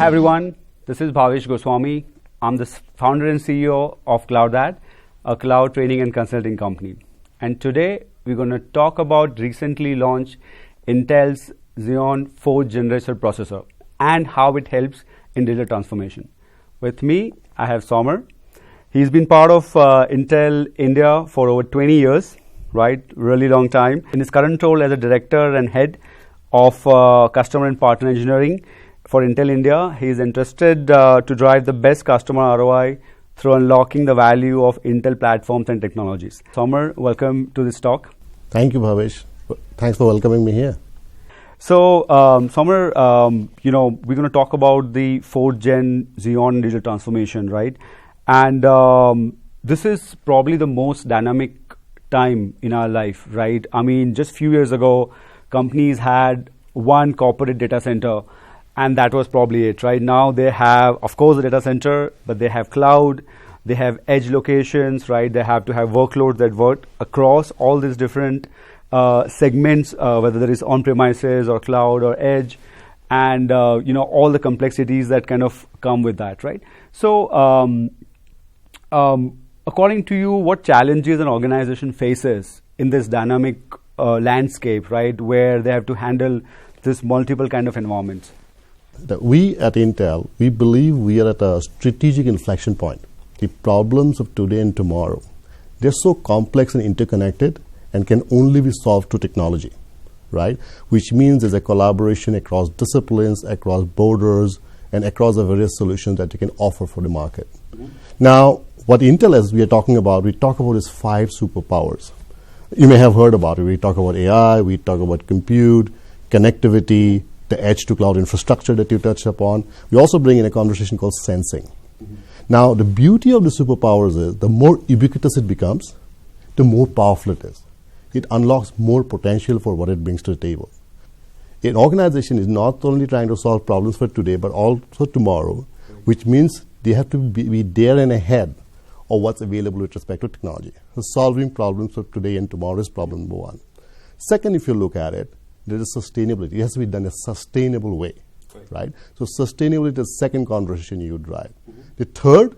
Hi everyone, this is Bhavesh Goswami. I'm the founder and CEO of Cloudthat, a cloud training and consulting company. And today we're going to talk about recently launched Intel's Xeon 4th generation processor and how it helps in digital transformation. With me, I have Saumer. He's been part of Intel India for over 20 years, right? Really long time. In his current role as a director and head of customer and partner engineering for Intel India, he is interested to drive the best customer ROI through unlocking the value of Intel platforms and technologies. Saumer, welcome to this talk. Thank you, Bhavesh. Thanks for welcoming me here. So, Saumer, we're going to talk about the 4th gen Xeon digital transformation, right? And this is probably the most dynamic time in our life, right? I mean, just a few years ago, companies had one corporate data center, and that was probably it. Right now, they have, of course, the data center, but they have cloud, they have edge locations, right? They have to have workloads that work across all these different segments, whether there is on-premises or cloud or edge, and all the complexities that kind of come with that, right? So, according to you, what challenges an organization faces in this dynamic landscape, right, where they have to handle this multiple kind of environments? We at Intel, we believe we are at a strategic inflection point. The problems of today and tomorrow, they're so complex and interconnected and can only be solved through technology, right? Which means there's a collaboration across disciplines, across borders, and across the various solutions that you can offer for the market. Mm-hmm. Now, what Intel is, we talk about is 5 superpowers. You may have heard about it. We talk about AI, we talk about compute, connectivity, the edge to cloud infrastructure that you touched upon. We also bring in a conversation called sensing. Mm-hmm. Now, the beauty of the superpowers is the more ubiquitous it becomes, the more powerful it is. It unlocks more potential for what it brings to the table. An organization is not only trying to solve problems for today, but also tomorrow, which means they have to be there and ahead of what's available with respect to technology. So solving problems for today and tomorrow is problem number 1. Second, if you look at it, there is sustainability. It has to be done in a sustainable way, right? So sustainability is the second conversation you drive. Mm-hmm. The third,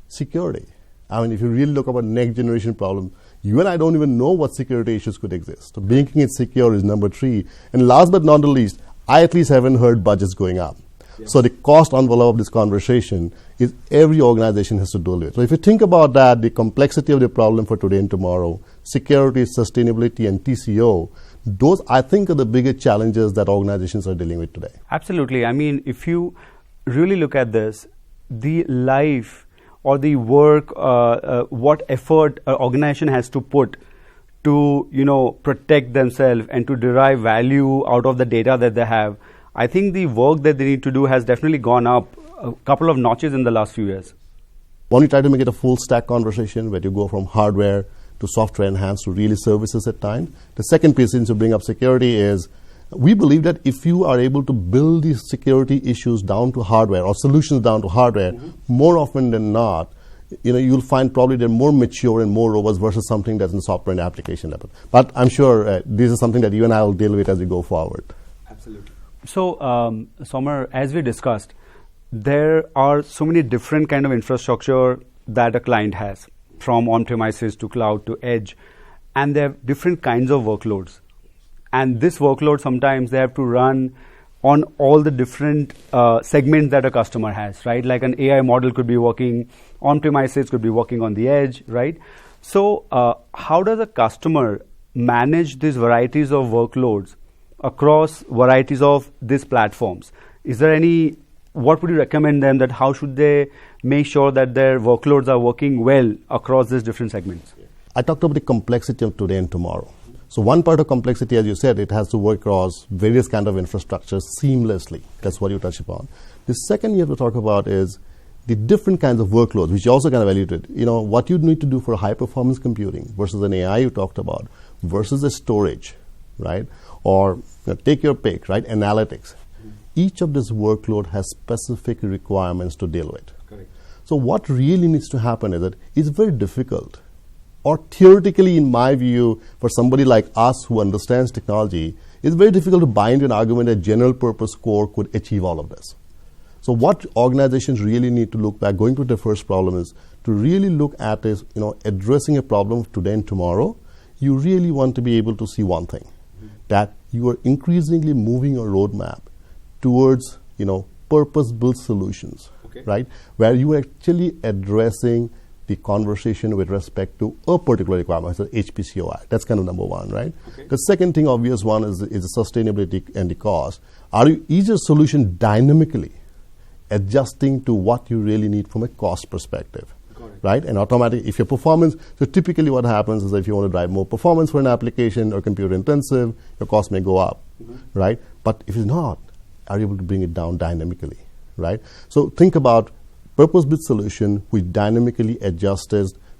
security. I mean, if you really look about next generation problem, you and I don't even know what security issues could exist. So making it secure is number 3. And last but not the least, I at least haven't heard budgets going up. Yeah. So the cost envelope of this conversation is every organization has to deal with. So if you think about that, the complexity of the problem for today and tomorrow, security, sustainability, and TCO, those I think are the bigger challenges that organizations are dealing with today. Absolutely. I mean, if you really look at this, the life or the work, what effort an organization has to put to, protect themselves and to derive value out of the data that they have, I think the work that they need to do has definitely gone up a couple of notches in the last few years. When you try to make it a full stack conversation where you go from hardware to software enhanced to really services at time. The second piece, since you bring up security, is we believe that if you are able to build these security issues down to hardware or solutions down to hardware, more often than not, you'll find probably they're more mature and more robust versus something that's in software and application level. But I'm sure this is something that you and I will deal with as we go forward. Absolutely. So, Saumer, as we discussed, there are so many different kind of infrastructure that a client has, from on-premises to cloud to edge, and they have different kinds of workloads. And this workload, sometimes they have to run on all the different segments that a customer has, right? Like an AI model could be working on-premises, could be working on the edge, right? So how does a customer manage these varieties of workloads across varieties of these platforms? Is there what would you recommend them that how should they make sure that their workloads are working well across these different segments? I talked about the complexity of today and tomorrow. So one part of complexity, as you said, it has to work across various kind of infrastructures seamlessly. That's what you touched upon. The second you have to talk about is the different kinds of workloads, which you also kind of alluded. What you need to do for high performance computing versus an AI you talked about versus a storage, right? Or take your pick, right? Analytics. Each of this workload has specific requirements to deal with. Correct. So what really needs to happen is that it's very difficult, or theoretically, in my view, for somebody like us who understands technology, it's very difficult to bind an argument that general purpose core could achieve all of this. So what organizations really need to look back, going to the first problem, is to really look at is, addressing a problem of today and tomorrow. You really want to be able to see one thing, that you are increasingly moving your roadmap towards, purpose-built solutions, right? Where you are actually addressing the conversation with respect to a particular requirement, so HPCOI. That's kind of number one, right? The second thing, obvious one, is the sustainability and the cost. Is your solution dynamically adjusting to what you really need from a cost perspective, right? And automatic, if your performance, so typically what happens is that if you want to drive more performance for an application or computer intensive, your cost may go up, right? But if it's not, are you able to bring it down dynamically, right? So think about purpose-built solution which dynamically adjusts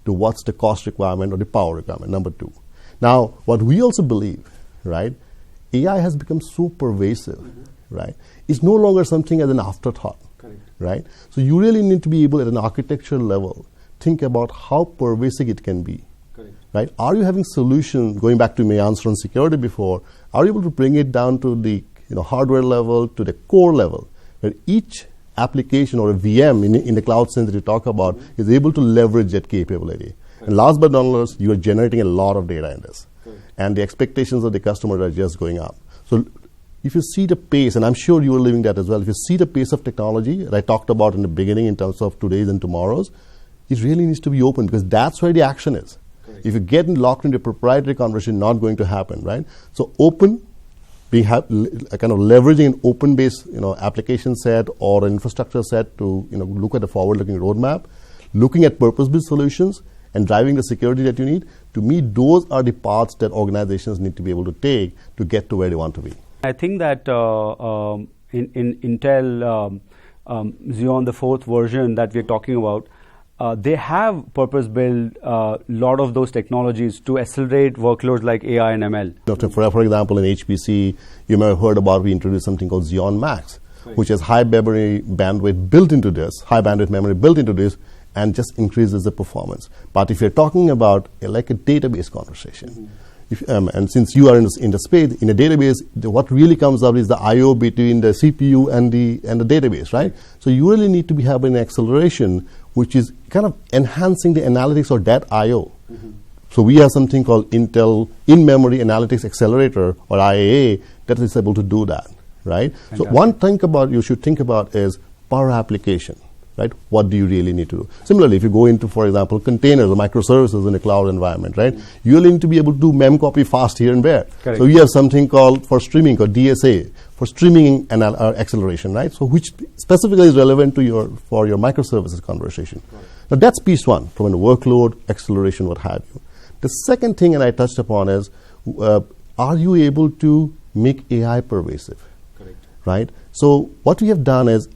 to what's the cost requirement or the power requirement, number two. Now, what we also believe, right, AI has become so pervasive, right? It's no longer something as an afterthought, right? So you really need to be able, at an architecture level, think about how pervasive it can be, right? Are you having solutions, going back to my answer on security before, are you able to bring it down to the hardware level, to the core level, where each application or a VM in the cloud sense that you talk about is able to leverage that capability. And last but not least, you are generating a lot of data in this. And the expectations of the customers are just going up. So if you see the pace, and I'm sure you are living that as well, if you see the pace of technology that I talked about in the beginning in terms of today's and tomorrow's, it really needs to be open because that's where the action is. If you get locked into a proprietary conversation, not going to happen, right? So open, kind of leveraging an open-based application set or an infrastructure set to look at the forward-looking roadmap, looking at purpose-built solutions, and driving the security that you need. To me, those are the paths that organizations need to be able to take to get to where they want to be. I think that in Intel Xeon, the fourth version that we're talking about, they have purpose-built a lot of those technologies to accelerate workloads like AI and ML. For example, in HPC, you may have heard about we introduced something called Xeon Max, which has high memory bandwidth built into this, high bandwidth memory built into this, and just increases the performance. But if you're talking about like a database conversation, and since you are in the space, in a database, what really comes up is the I/O between the CPU and the database, right? So you really need to be having an acceleration which is kind of enhancing the analytics of that I/O. So we have something called Intel In-Memory Analytics Accelerator, or IAA, that is able to do that, right? Fantastic. So one thing you should think about is per application, right? What do you really need to do? Similarly, if you go into, for example, containers or microservices in a cloud environment, right? You need to be able to do memcopy fast here and there. Correct. So you have something called for streaming, called DSA, for streaming and acceleration, right? So which specifically is relevant to for your microservices conversation. Right. Now that's piece one, from a workload, acceleration, what have you. The second thing, and I touched upon, is are you able to make AI pervasive? Correct. Right? So what we have done is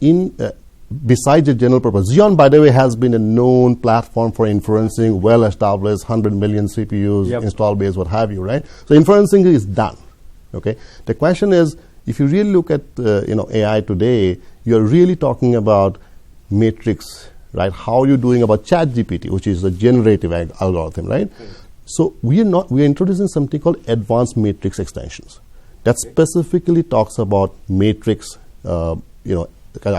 besides the general purpose, Xeon, by the way, has been a known platform for inferencing, well established, 100 million CPUs, install base, what have you, right? So inferencing is done, okay? The question is, if you really look at AI today, you're really talking about matrix, right? How are you doing about ChatGPT, which is a generative algorithm, right? So we are introducing something called advanced matrix extensions that specifically talks about matrix, I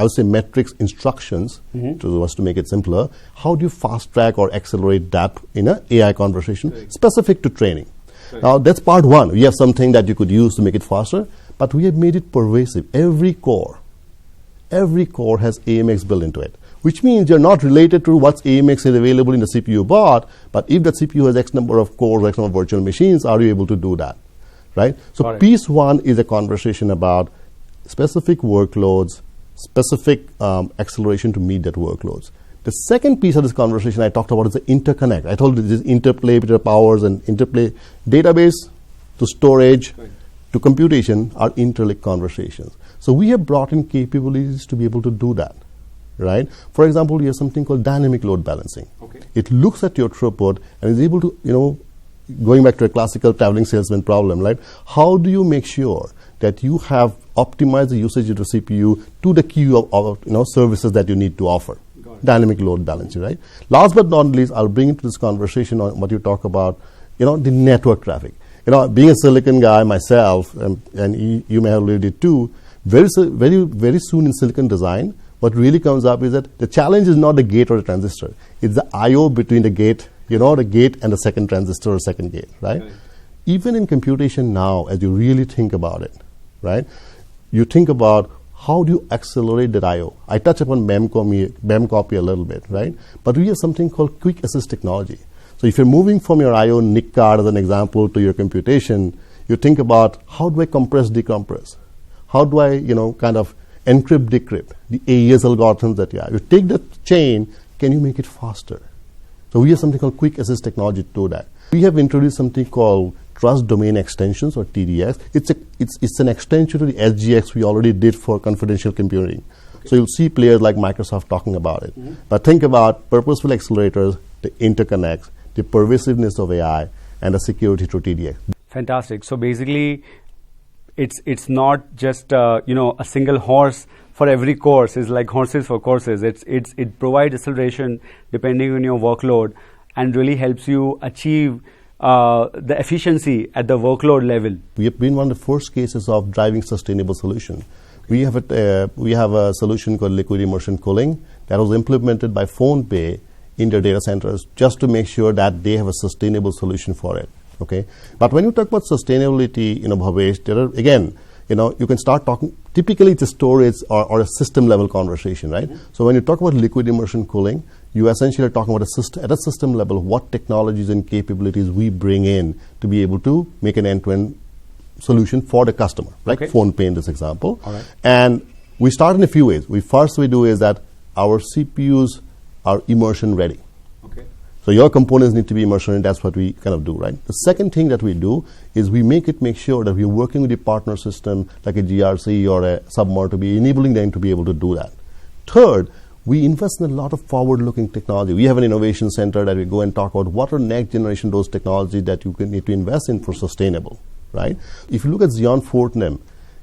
would say metrics instructions, to make it simpler. How do you fast track or accelerate that in an AI conversation specific to training? Now that's part one. We have something that you could use to make it faster, but we have made it pervasive. Every core has AMX built into it, which means you're not related to what's AMX is available in the CPU board, but if that CPU has X number of cores, X number of virtual machines, are you able to do that, right? So piece one is a conversation about specific workloads, specific acceleration to meet that workloads. The second piece of this conversation I talked about is the interconnect. I told you this interplay between powers and interplay. Database to storage to computation are interlinked conversations. So we have brought in capabilities to be able to do that, right? For example, we have something called dynamic load balancing. It looks at your throughput and is able to, going back to a classical traveling salesman problem, right? How do you make sure that you have optimized the usage of the CPU to the queue of services that you need to offer? Dynamic load balancing, right? Last but not least, I'll bring into this conversation on what you talk about, the network traffic. Being a silicon guy myself, and you may have lived it too, very soon in silicon design, what really comes up is that the challenge is not the gate or the transistor. It's the I/O between the gate, the gate and the second transistor or second gate, right? Even in computation now, as you really think about it, right? You think about how do you accelerate that I/O? I touch upon MEM copy a little bit, right? But we have something called quick assist technology. So if you're moving from your I/O NIC card, as an example, to your computation, you think about how do I compress, decompress? How do I, kind of encrypt, decrypt? The AES algorithms that you have. You take the chain, can you make it faster? So we have something called quick assist technology to do that. We have introduced something called Trust Domain Extensions, or TDX. It's an extension to the SGX we already did for confidential computing. Okay. So you'll see players like Microsoft talking about it. Mm-hmm. But think about purposeful accelerators, the interconnects, the pervasiveness of AI, and the security through TDX. Fantastic. So basically, it's not just a single horse for every course. It's like horses for courses. It provides acceleration depending on your workload, and really helps you achieve the efficiency at the workload level. We have been one of the first cases of driving sustainable solution. We have a solution called liquid immersion cooling that was implemented by PhonePe in their data centers just to make sure that they have a sustainable solution for it. Okay, but when you talk about sustainability, Bhavesh, there are, again, you can start talking. Typically, it's a storage or a system level conversation, right? Mm-hmm. So when you talk about liquid immersion cooling, you essentially are talking about at a system level, what technologies and capabilities we bring in to be able to make an end-to-end solution for the customer, like PhonePe in this example. All right. And we start in a few ways. First we do is that our CPUs are immersion ready. Okay. So your components need to be immersion, and that's what we kind of do, right? The second thing that we do is we make sure that we're working with a partner system like a GRC or a Saumer to be enabling them to be able to do that. Third, we invest in a lot of forward-looking technology. We have an innovation center that we go and talk about what are next generation those technologies that you need to invest in for sustainable, right? If you look at Xeon 4NIM,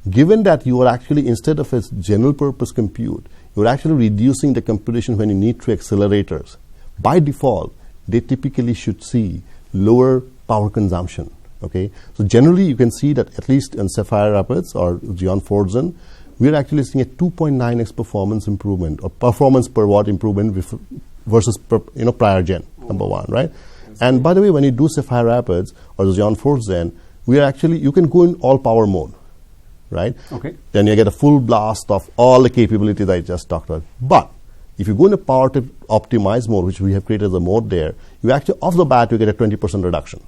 given that you are actually, instead of a general purpose compute, you're actually reducing the computation when you need to accelerators. By default, they typically should see lower power consumption, okay? So generally, you can see that at least in Sapphire Rapids or Xeon 4 Zen, we're actually seeing a 2.9x performance improvement or performance per watt improvement versus prior gen, number one, right? And by the way, when you do Sapphire Rapids or the Xeon 4 Zen, you can go in all power mode, right? Okay. Then you get a full blast of all the capabilities I just talked about. But if you go in a power to optimize mode, which we have created as a mode there, you actually, off the bat, you get a 20% reduction.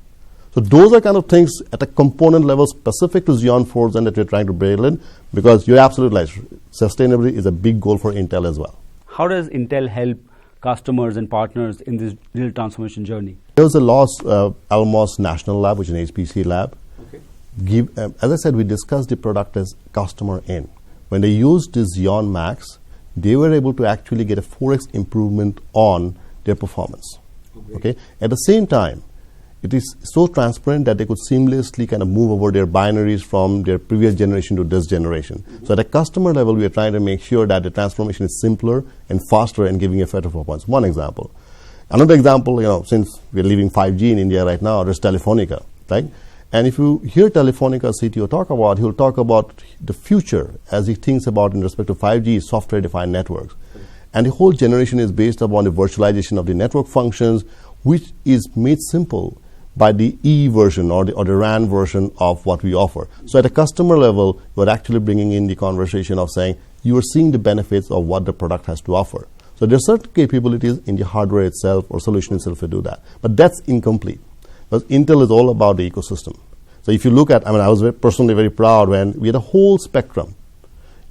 So those are kind of things at a component level specific to Xeon 4 Zen that we're trying to build in, because you're absolutely right. Sustainability is a big goal for Intel as well. How does Intel help customers and partners in this digital transformation journey? There was a Los Alamos National Lab, which is an HPC lab. Okay. As I said, we discussed the product as customer in. When they used the Xeon Max, they were able to actually get a 4x improvement on their performance. Okay. At the same time, it is so transparent that they could seamlessly kind of move over their binaries from their previous generation to this generation. Mm-hmm. So at a customer level, we are trying to make sure that the transformation is simpler and faster and giving a better performance. One example. Another example, since we're leaving 5G in India right now, there's Telefonica, right? And if you hear Telefonica CTO talk about, he'll talk about the future as he thinks about in respect to 5G, software-defined networks. Mm-hmm. And the whole generation is based upon the virtualization of the network functions, which is made simple by the E version or the RAN version of what we offer. So at a customer level, we're actually bringing in the conversation of saying, you are seeing the benefits of what the product has to offer. So there are certain capabilities in the hardware itself or solution itself to do that. But that's incomplete, because Intel is all about the ecosystem. So if you look at, I was personally very proud when we had a whole spectrum.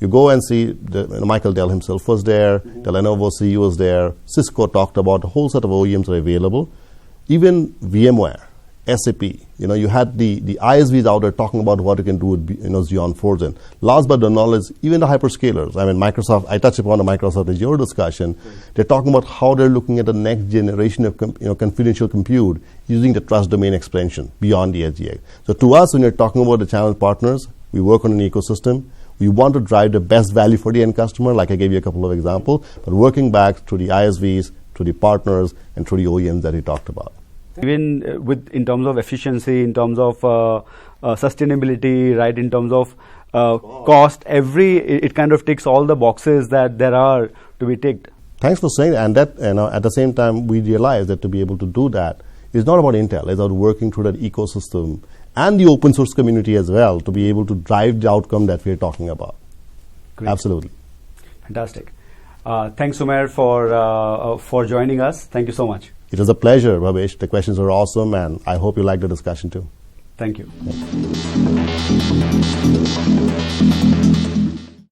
You go and see, Michael Dell himself was there, the Lenovo CEO was there, Cisco talked about a whole set of OEMs are available, even VMware, SAP, you had the ISVs out there talking about what you can do with Xeon 4 Zen. Last but not least, even the hyperscalers. Microsoft, I touched upon the Microsoft Azure discussion. They're talking about how they're looking at the next generation of confidential compute using the trust domain extension beyond the SGX. So to us, when you're talking about the channel partners, we work on an ecosystem. We want to drive the best value for the end customer, like I gave you a couple of examples, but working back through the ISVs, through the partners, and through the OEMs that he talked about. Even in terms of efficiency, in terms of sustainability, right? In terms of cost, it kind of ticks all the boxes that there are to be ticked. Thanks for saying that. And that, at the same time, we realize that to be able to do that is not about Intel. It's about working through that ecosystem and the open source community as well to be able to drive the outcome that we're talking about. Great. Absolutely. Fantastic. Thanks, Saumer, for joining us. Thank you so much. It was a pleasure, Bhavesh. The questions were awesome, and I hope you liked the discussion too. Thank you.